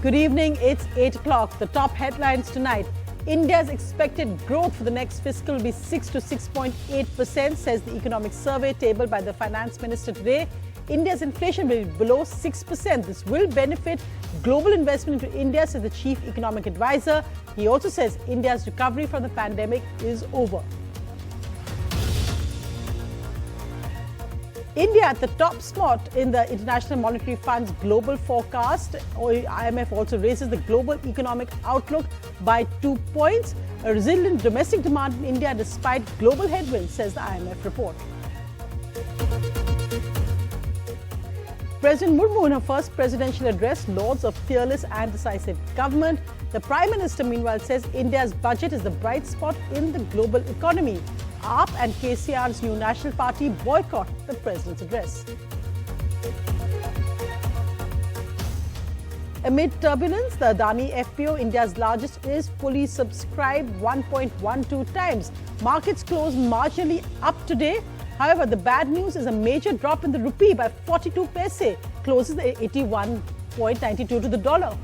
Good evening, it's 8 o'clock. The top headlines tonight. India's expected growth for the next fiscal will be 6 to 6.8%, says the economic survey tabled by the finance minister today. India's inflation will be below 6%. This will benefit global investment into India, says the chief economic advisor. He also says India's recovery from the pandemic is over. India at the top spot in the International Monetary Fund's global forecast. IMF also raises the global economic outlook by 2 points. A resilient domestic demand in India despite global headwinds, says the IMF report. President Murmu in her first presidential address lauds a fearless and decisive government. The Prime Minister meanwhile says India's budget is the bright spot in the global economy. AAP and KCR's new National Party boycott the President's address. Amid turbulence, the Adani FPO, India's largest, is fully subscribed 1.12 times. Markets closed marginally up today. However, the bad news is a major drop in the rupee by 42 paise, closes at 81.92 to the dollar.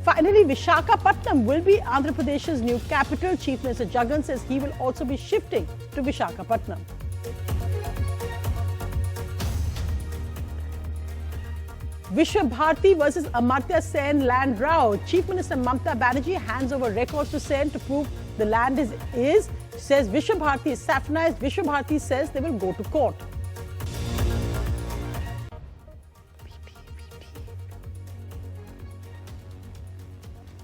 Finally, Visakhapatnam will be Andhra Pradesh's new capital. Chief Minister Jagan says he will also be shifting to Visakhapatnam. Vishwa Bharati versus Amartya Sen land row. Chief Minister Mamata Banerjee hands over records to Sen to prove the land is says Vishwa Bharati is saffronized. Vishwa Bharati says they will go to court.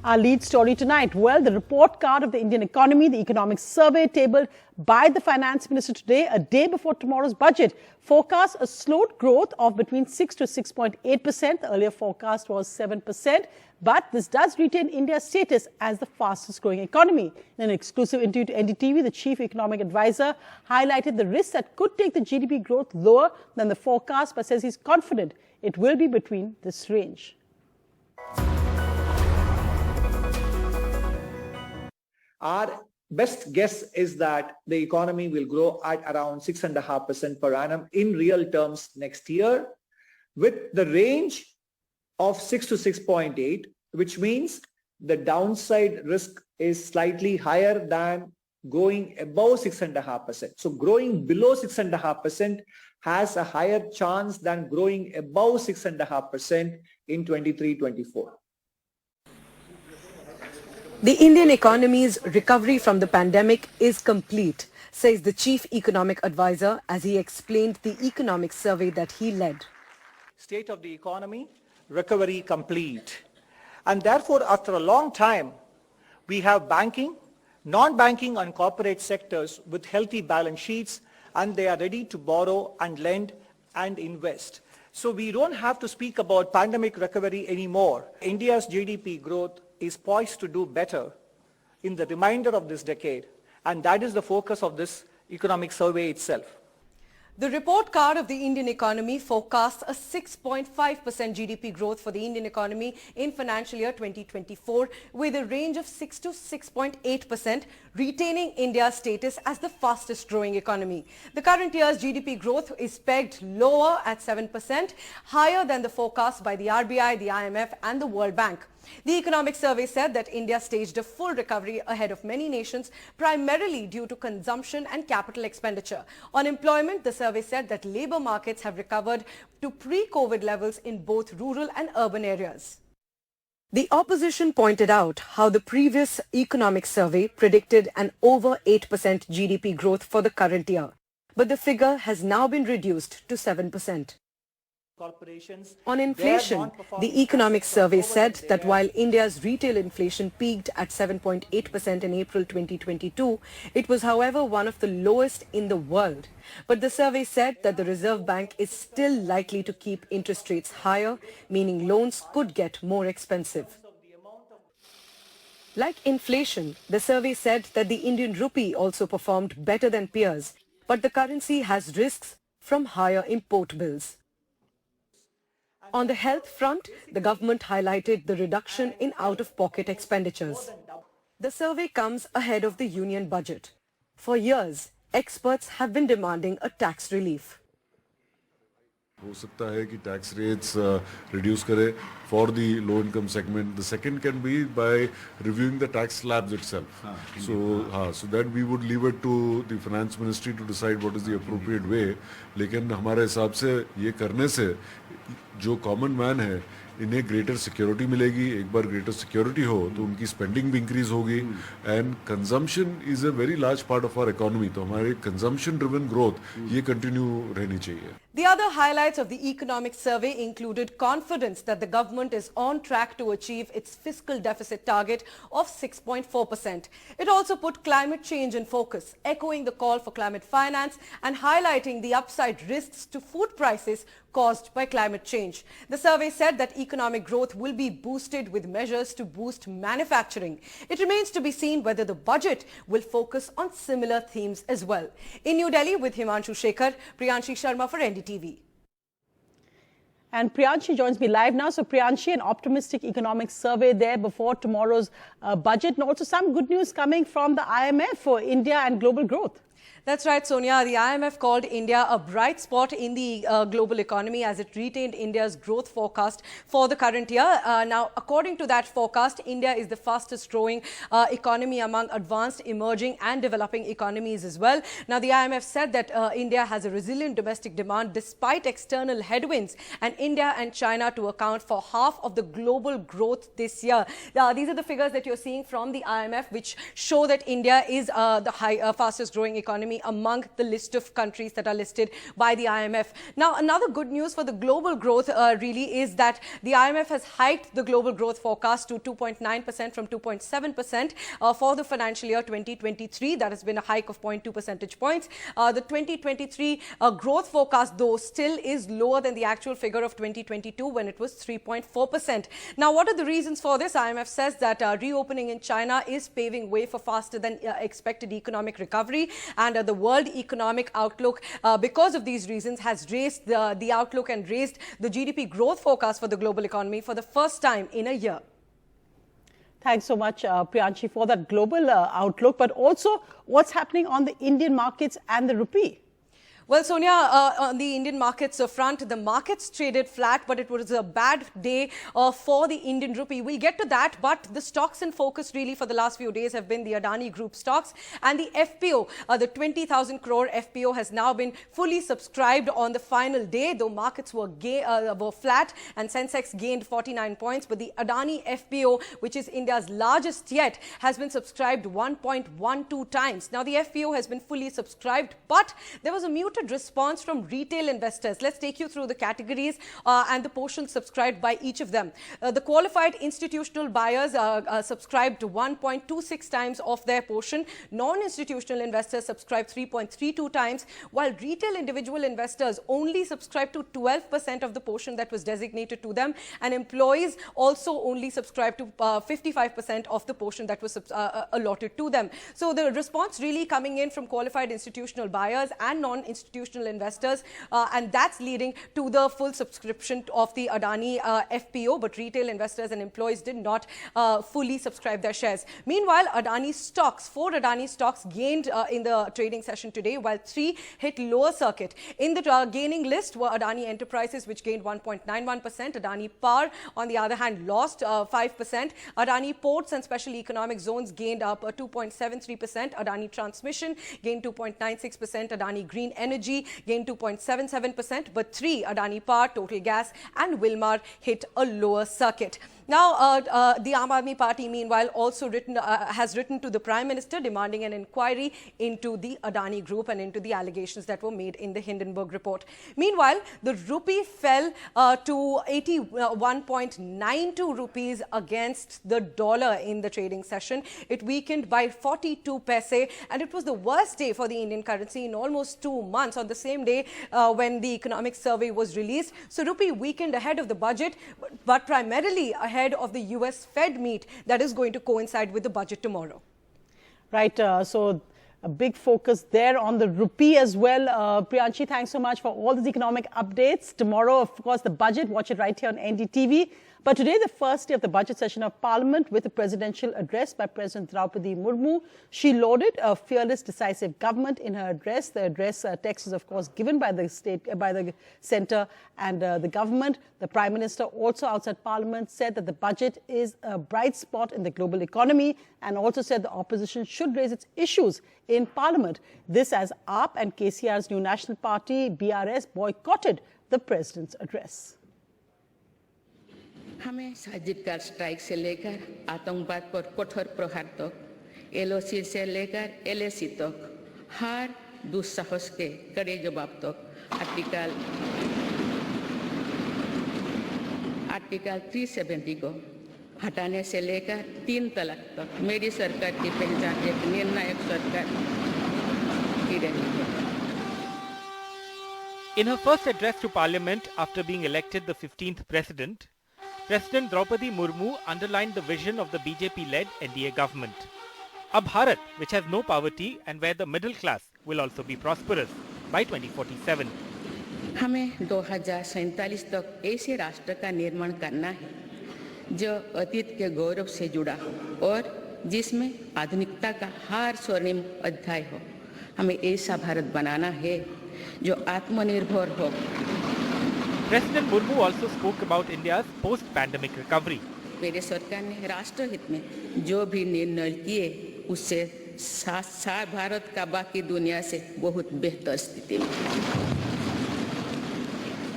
Our lead story tonight. Well, the report card of the Indian economy, the economic survey tabled by the finance minister today, a day before tomorrow's budget, forecasts a slowed growth of between 6 to 6.8%. The earlier forecast was 7%. But this does retain India's status as the fastest growing economy. In an exclusive interview to NDTV, the chief economic advisor highlighted the risks that could take the GDP growth lower than the forecast, but says he's confident it will be between this range. Our best guess is that the economy will grow at around 6.5% per annum in real terms next year, with the range of 6 to 6.8, which means the downside risk is slightly higher than going above 6.5%. So growing below 6.5% has a higher chance than growing above 6.5% in 23-24. The Indian economy's recovery from the pandemic is complete, says the chief economic advisor as he explained the economic survey that he led. State of the economy, recovery complete. And therefore, after a long time, we have banking, non-banking and corporate sectors with healthy balance sheets, and they are ready to borrow and lend and invest. So we don't have to speak about pandemic recovery anymore. India's GDP growth is poised to do better in the remainder of this decade, and that is the focus of this economic survey itself. The report card of the Indian economy forecasts a 6.5% GDP growth for the Indian economy in financial year 2024 with a range of 6 to 6.8%, retaining India's status as the fastest growing economy. The current year's GDP growth is pegged lower at 7%, higher than the forecast by the RBI, the IMF and the World Bank. The economic survey said that India staged a full recovery ahead of many nations, primarily due to consumption and capital expenditure. On employment, the survey said that labour markets have recovered to pre-COVID levels in both rural and urban areas. The opposition pointed out how the previous economic survey predicted an over 8% GDP growth for the current year, but the figure has now been reduced to 7%. On inflation, the economic survey said that while India's retail inflation peaked at 7.8% in April 2022, it was however one of the lowest in the world. But the survey said that the Reserve Bank is still likely to keep interest rates higher, meaning loans could get more expensive. Like inflation, the survey said that the Indian rupee also performed better than peers, but the currency has risks from higher import bills. On the health front, the government highlighted the reduction in out-of-pocket expenditures. The survey comes ahead of the union budget. For years, experts have been demanding a tax relief. हो सकता है कि tax rates reduce करे for the low income segment. The second can be by reviewing the tax slabs itself. So that we would leave it to the finance ministry to decide what is the appropriate way. लेकिन हमारे हिसाब से ये करने से जो common man है इन्हें ग्रेटर सिक्योरिटी मिलेगी. एक बार ग्रेटर सिक्योरिटी हो तो उनकी स्पेंडिंग भी इंक्रीज होगी. And consumption is a very large part of our economy. तो हमारे कंजम्पशन ड्रिवन ग्रोथ ये कंटिन्यू रहनी चाहिए. The other highlights of the economic survey included confidence that the government is on track to achieve its fiscal deficit target of 6.4%. It also put climate change in focus, echoing the call for climate finance and highlighting the upside risks to food prices caused by climate change. The survey said that economic growth will be boosted with measures to boost manufacturing. It remains to be seen whether the budget will focus on similar themes as well. In New Delhi with Himanshu Shekhar, Priyanshi Sharma for NDTV. And Priyanshi joins me live now. So Priyanshi, an optimistic economic survey there before tomorrow's budget, and also some good news coming from the IMF for India and global growth. That's right, Sonia. The IMF called India a bright spot in the global economy as it retained India's growth forecast for the current year. Now, according to that forecast, India is the fastest growing economy among advanced, emerging and developing economies as well. Now, the IMF said that India has a resilient domestic demand despite external headwinds, and India and China to account for half of the global growth this year. These are the figures that you're seeing from the IMF, which show that India is the fastest growing economy among the list of countries that are listed by the IMF. Now, another good news for the global growth really is that the IMF has hiked the global growth forecast to 2.9% from 2.7% for the financial year 2023. That has been a hike of 0.2 percentage points. The 2023 growth forecast, though, still is lower than the actual figure of 2022 when it was 3.4%. Now, what are the reasons for this? IMF says that reopening in China is paving way for faster than expected economic recovery, and the world economic outlook, because of these reasons, has raised the outlook and raised the GDP growth forecast for the global economy for the first time in a year. Thanks so much, Priyanshi, for that global outlook, but also what's happening on the Indian markets and the rupee. Well, Sonia, on the Indian markets front, the markets traded flat, but it was a bad day for the Indian rupee. We'll get to that, but the stocks in focus really for the last few days have been the Adani Group stocks and the FPO. The 20,000 crore FPO has now been fully subscribed on the final day, though markets were flat and Sensex gained 49 points. But the Adani FPO, which is India's largest yet, has been subscribed 1.12 times. Now, the FPO has been fully subscribed, but there was a muted response from retail investors. Let's take you through the categories and the portions subscribed by each of them. The qualified institutional buyers subscribed 1.26 times of their portion. Non-institutional investors subscribed 3.32 times, while retail individual investors only subscribed to 12% of the portion that was designated to them, and employees also only subscribed to 55% of the portion that was allotted to them. So the response really coming in from qualified institutional buyers and non-institutional investors, and that's leading to the full subscription of the Adani FPO, but retail investors and employees did not fully subscribe their shares. Meanwhile, Adani stocks, 4 Adani stocks gained in the trading session today, while 3 hit lower circuit. In the gaining list were Adani Enterprises, which gained 1.91%. Adani Power, on the other hand, lost 5%. Adani Ports and Special Economic Zones gained up 2.73%. Adani Transmission gained 2.96%. Adani Green Energy gained 2.77%, but 3 Adani Power, Total Gas and Wilmar hit a lower circuit. Now, the Aam Aadmi Party, meanwhile, also has written to the Prime Minister demanding an inquiry into the Adani Group and into the allegations that were made in the Hindenburg report. Meanwhile, the rupee fell to 81.92 rupees against the dollar in the trading session. It weakened by 42 paise, and it was the worst day for the Indian currency in almost 2 months on the same day when the economic survey was released. So rupee weakened ahead of the budget, but primarily ahead of the US Fed meet that is going to coincide with the budget tomorrow. Right. So A big focus there on the rupee as well. Priyanshi, thanks so much for all these economic updates. Tomorrow, of course, the budget. Watch it right here on NDTV. But today, the first day of the budget session of Parliament with a presidential address by President Draupadi Murmu. She lauded a fearless, decisive government in her address. The address text is, of course, given by the centre and the government. The Prime Minister, also outside Parliament, said that the budget is a bright spot in the global economy and also said the opposition should raise its issues in Parliament. This as AAP and KCR's new National Party, BRS, boycotted the President's address. हमें surgical strike से लेकर आतंकवाद पर कठोर प्रहार तक, LOC से लेकर एलएसी तक हर दुस्साहस के कड़े जवाब तक आर्टिकल 370 को हटाने से लेकर 3 तलाक तक मेरी सरकार की पहचान एक निर्णायक सरकार की रही है. In her first address to Parliament after being elected the 15th President, President Draupadi Murmu underlined the vision of the BJP-led NDA government. A Bharat which has no poverty and where the middle class will also be prosperous by 2047. हमें 2047 तक ऐसे राष्ट्र का निर्माण करना है जो अतीत के गौरव से जुड़ा हो और जिसमें आधुनिकता का हर स्वर्णिम अध्याय हो. हमें ऐसा भारत बनाना है जो आत्मनिर्भर हो. President Murmu also spoke about India's post-pandemic recovery. मेरे सरकार ने राष्ट्रहित में जो भी निर्णय किए उससे साथ भारत का बाकी दुनिया से बहुत बेहतर स्थिति में.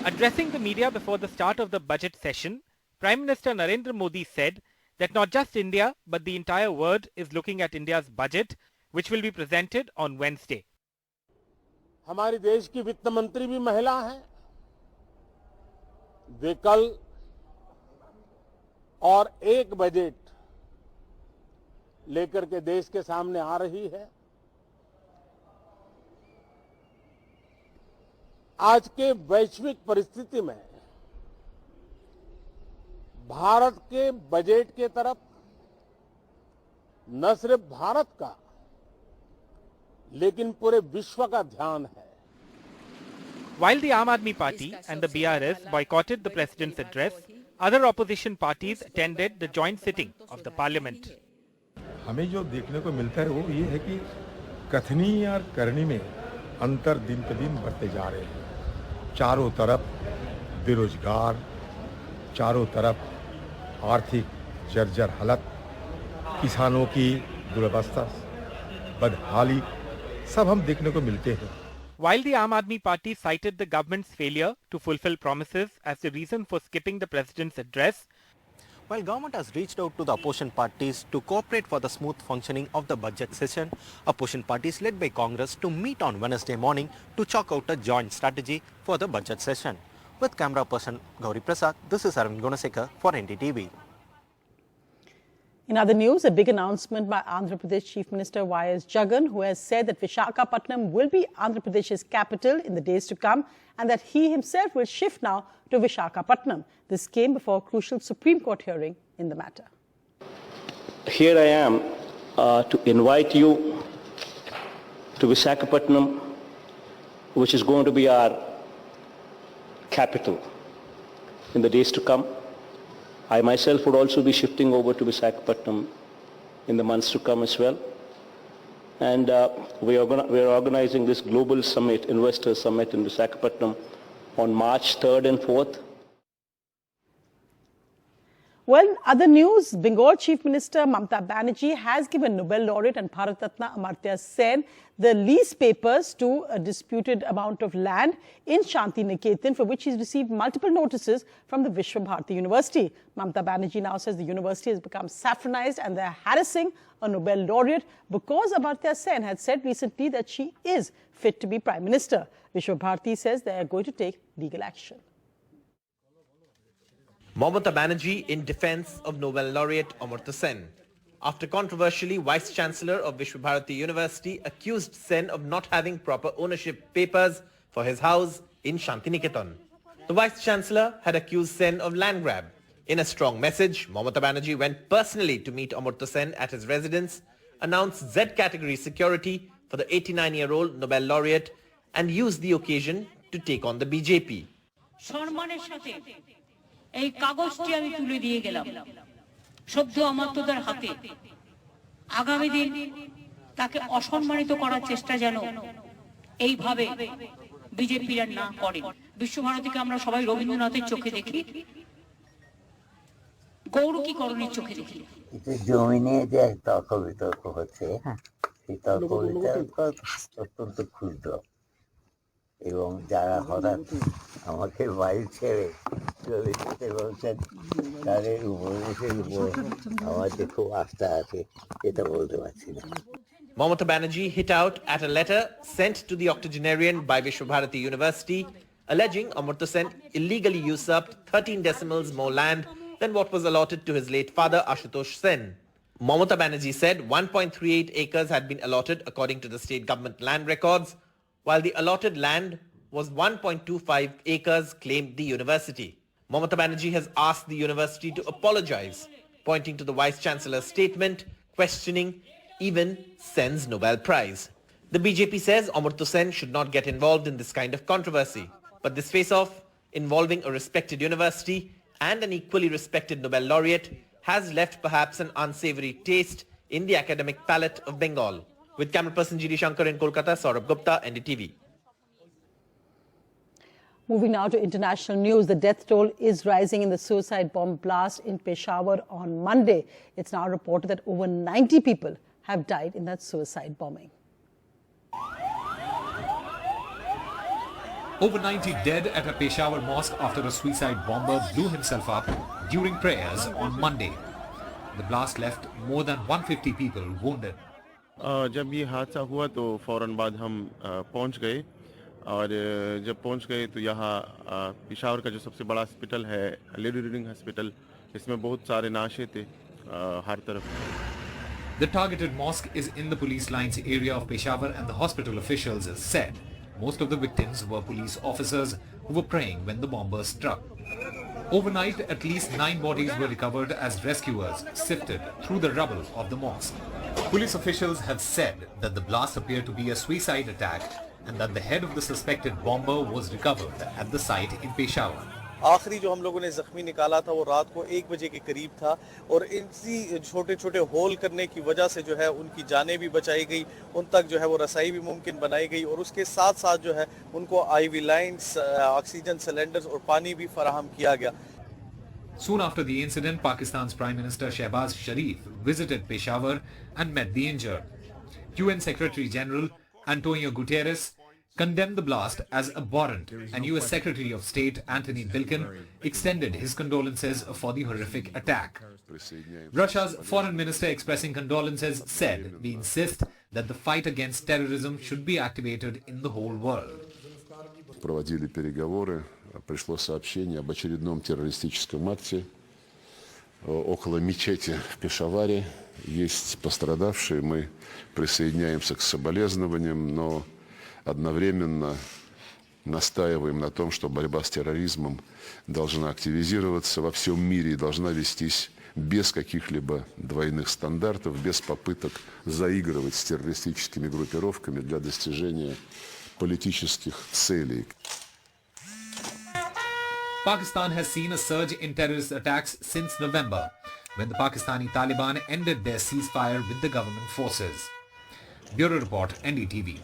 Addressing the media before the start of the budget session, Prime Minister Narendra Modi said that not just India but the entire world is looking at India's budget, which will be presented on Wednesday. हमारे देश की वित्त मंत्री भी महिला हैं. वे कल और एक बजट लेकर के देश के सामने आ रही है. आज के वैश्विक परिस्थिति में भारत के बजट के तरफ न सिर्फ भारत का लेकिन पूरे विश्व का ध्यान है. While the Aam Aadmi Party and the BRS boycotted the President's address, other opposition parties attended the joint sitting of the Parliament. हमें जो देखने को मिलता है वो ये है कि कथनी और करनी में अंतर दिन पे दिन बढ़ते जा रहे हैं. चारों तरफ बेरोजगार, चारों तरफ आर्थिक जर्जर हालत, किसानों की दुर्दशा, बदहाली सब हम देखने को मिलते हैं. While the Aam Aadmi Party cited the government's failure to fulfill promises as the reason for skipping the President's address, while government has reached out to the opposition parties to cooperate for the smooth functioning of the budget session, opposition parties led by Congress to meet on Wednesday morning to chalk out a joint strategy for the budget session. With camera person Gauri Prasad, this is Arvind Gunasekar for NDTV. In other news, a big announcement by Andhra Pradesh Chief Minister Y.S. Jagan, who has said that Visakhapatnam will be Andhra Pradesh's capital in the days to come and that he himself will shift now to Visakhapatnam. This came before a crucial Supreme Court hearing in the matter. Here I am to invite you to Visakhapatnam, which is going to be our capital in the days to come. I myself would also be shifting over to Visakhapatnam in the months to come as well. And we are organizing this global summit, investor summit in Visakhapatnam on March 3rd and 4th. Well, other news, Bengal Chief Minister Mamata Banerjee has given Nobel laureate and Bharat Ratna Amartya Sen the lease papers to a disputed amount of land in Shanti Niketan, for which he's received multiple notices from the Vishwa Bharati University. Mamata Banerjee now says the university has become saffronized and they're harassing a Nobel laureate because Amartya Sen had said recently that she is fit to be Prime Minister. Vishwa Bharati says they are going to take legal action. Mamata Banerjee in defense of Nobel laureate Amartya Sen. After controversially, Vice-Chancellor of Vishwa Bharati University accused Sen of not having proper ownership papers for his house in Shantiniketan. The Vice-Chancellor had accused Sen of land grab. In a strong message, Mamata Banerjee went personally to meet Amartya Sen at his residence, announced Z-category security for the 89-year-old Nobel laureate and used the occasion to take on the BJP. সম্মানের সাথে এই কাগজটি আমি তুলে দিয়ে গেলাম সদ্য অমর্ত্যদের হাতে আগামী দিন তাকে অসম্মানিত করার চেষ্টা যেন এইভাবে বিজেপিরা না করে বিশ্বভারতীকে আমরা সবাই রবীন্দ্রনাথের চোখে দেখি গৌরকীকরণের চোখে দেখি জমি নিয়ে যে তর্ক বিতর্ক হচ্ছে সেই তর্ক বিতর্ক অত্যন্ত ক্ষুদ্র এবং যারা হঠাৎ আমাকে বাড়ি ছেড়ে চলে যেতে বলছেন তাদের উপদেশের উপর আমাদের খুব আস্থা আছে এটা বলতে পারছি না Mamata Banerjee hit out at a letter sent to the octogenarian by Vishwabharati University alleging Amartya Sen illegally usurped 13 decimals more land than what was allotted to his late father Ashutosh Sen. Mamata Banerjee said 1.38 acres had been allotted according to the state government land records, while the allotted land was 1.25 acres, claimed the university. Mamata Banerjee has asked the university to apologize, pointing to the Vice-Chancellor's statement, questioning even Sen's Nobel Prize. The BJP says Amartya Sen should not get involved in this kind of controversy, but this face-off involving a respected university and an equally respected Nobel laureate has left perhaps an unsavory taste in the academic palate of Bengal. With camera person G.D. Shankar in Kolkata, Saurabh Gupta, NDTV. Moving now to international news, the death toll is rising in the suicide bomb blast in Peshawar on Monday. It's now reported that over 90 people have died in that suicide bombing. Over 90 dead at a Peshawar mosque after a suicide bomber blew himself up during prayers on Monday. The blast left more than 150 people wounded. जब ये हादसा हुआ तो फौरन बाद हम पहुंच गए और जब पहुंच गए तो यहाँ पेशावर का जो सबसे बड़ा हॉस्पिटल है लेडी रीडिंग हॉस्पिटल इसमें बहुत सारे नाशे थे हर तरफ. The targeted mosque is in the police lines area of Peshawar and the hospital officials said most of the victims were police officers who were praying when the bomber struck. Overnight, at least 9 bodies were recovered as rescuers sifted through the rubble of the mosque. Police officials have said that the blast appeared to be a suicide attack and that the head of the suspected bomber was recovered at the site in Peshawar. आखिरी जो हम लोगों ने जख्मी निकाला था वो रात को 1 बजे के करीब था और इसी छोटे छोटे होल करने की वजह से जो है उनकी जानें भी बचाई गई उन तक जो है वो रसाई भी मुमकिन बनाई गई और उसके साथ साथ जो है उनको आईवी लाइंस ऑक्सीजन सिलेंडर्स और पानी भी फराहम किया गया. Soon after the incident, Pakistan's Prime Minister Shehbaz Sharif visited Peshawar and met the injured. UN Secretary General Antonio Guterres condemned the blast as abhorrent, and US Secretary of State Antony Blinken extended his condolences for the horrific attack. Russia's foreign minister expressing condolences said, "We insist that the fight against terrorism should be activated in the whole world." Проводили переговоры, пришло сообщение об очередном террористическом акте около мечети в Пешаваре. Есть пострадавшие, мы присоединяемся к соболезнованиям, но одновременно настаиваем на том, что борьба с терроризмом должна активизироваться во всем мире и должна вестись без каких-либо двойных стандартов, без попыток заигрывать с террористическими группировками для достижения политических целей. Pakistan has seen a surge in terrorist attacks since November, when the Pakistani Taliban ended their ceasefire with the government forces. Bureau Report, NDTV.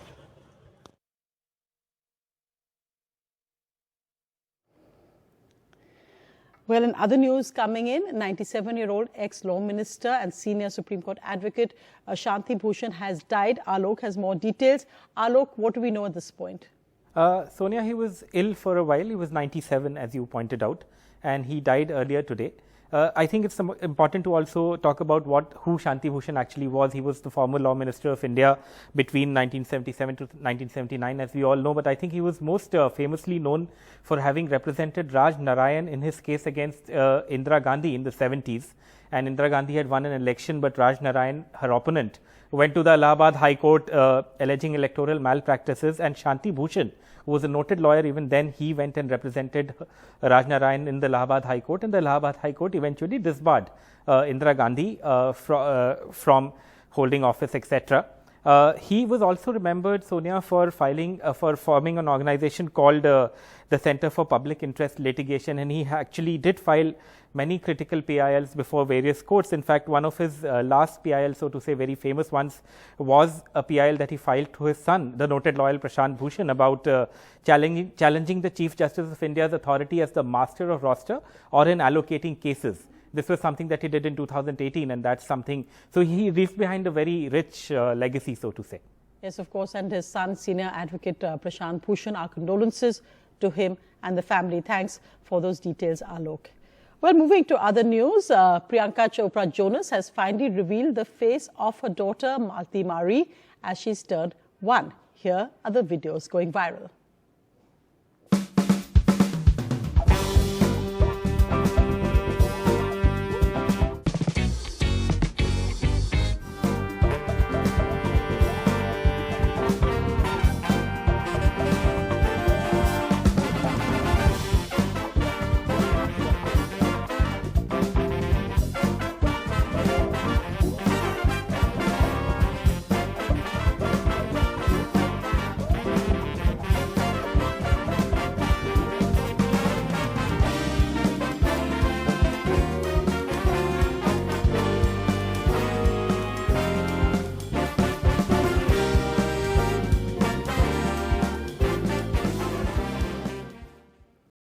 Well, in other news coming in, 97-year-old ex-law minister and senior Supreme Court advocate Shanti Bhushan has died. Alok has more details. Alok, what do we know at this point? Sonia, he was ill for a while. He was 97, as you pointed out, and he died earlier today. I think it's important to also talk about who Shanti Bhushan actually was. He was the former Law Minister of India between 1977 to 1979, as we all know. But I think he was most famously known for having represented Raj Narayan in his case against Indira Gandhi in the 70s. And Indira Gandhi had won an election, but Raj Narayan, her opponent, went to the Allahabad High Court alleging electoral malpractices, and Shanti Bhushan, who was a noted lawyer, even then he went and represented Raj Narayan in the Allahabad High Court, and the Allahabad High Court eventually disbarred Indira Gandhi from holding office, etc. He was also remembered, Sonia, for forming an organization called the Center for Public Interest Litigation, and he actually did file many critical PILs before various courts. In fact, one of his last PILs, so to say, very famous ones, was a PIL that he filed to his son, the noted lawyer Prashant Bhushan, about challenging the Chief Justice of India's authority as the master of roster or in allocating cases. This was something that he did in 2018, and that's something, so he leaves behind a very rich legacy, so to say. Yes, of course, and his son, senior advocate Prashant Bhushan, our condolences to him and the family. Thanks for those details, Alok. Well, moving to other news, Priyanka Chopra Jonas has finally revealed the face of her daughter, Malti Marie, as she's turned 1. Here are the videos going viral.